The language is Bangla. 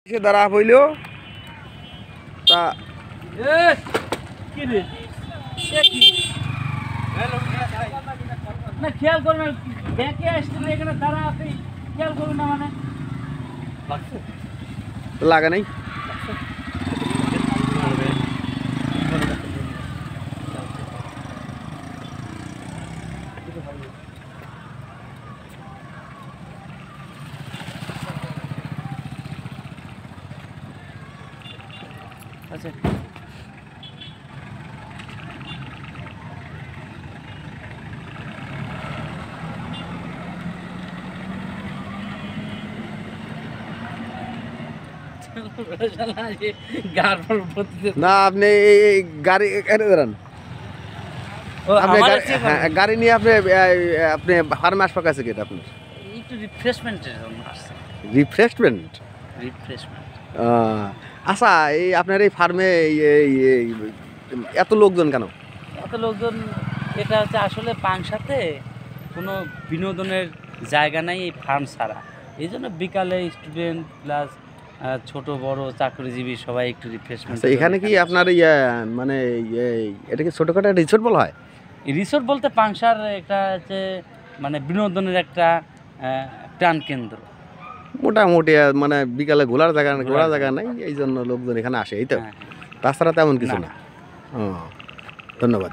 সে দ্বারা হইল তা কি রে কি না খেয়াল করুন ব্যাংকে আসছেন এখানে দাঁড়া আপনি খেয়াল করুন না মানে লাগা নাই আচ্ছা না আপনি এই গাড়ি এনে দাঁড়ান গাড়ি নিয়ে আপনি আপনি ফার্মে আসবার কাছে গেট আপনার একটু রিফ্রেশমেন্টের জন্য আসছে রিফ্রেশমেন্ট আচ্ছা এই আপনার এই ফার্মে এত লোকজন কেন? এত লোকজন এটা হচ্ছে আসলে পাংশাতে কোনো বিনোদনের জায়গা নাই এই ফার্ম ছাড়া, এই জন্য বিকালে স্টুডেন্ট প্লাস ছোট বড় চাকরিজীবী সবাই একটু রিফ্রেশমেন্ট। এখানে কি আপনার মানে এটা কি ছোটোখাটো রিসোর্ট বলা হয়? রিসোর্ট বলতে পাংশার একটা হচ্ছে মানে বিনোদনের একটা প্রাণ কেন্দ্র মোটামুটি, মানে বিকালে ঘোরার জায়গা নাই, এই জন্য লোকজন এখানে আসে, এই তো। তাছাড়া তেমন কিছু না। ও ধন্যবাদ।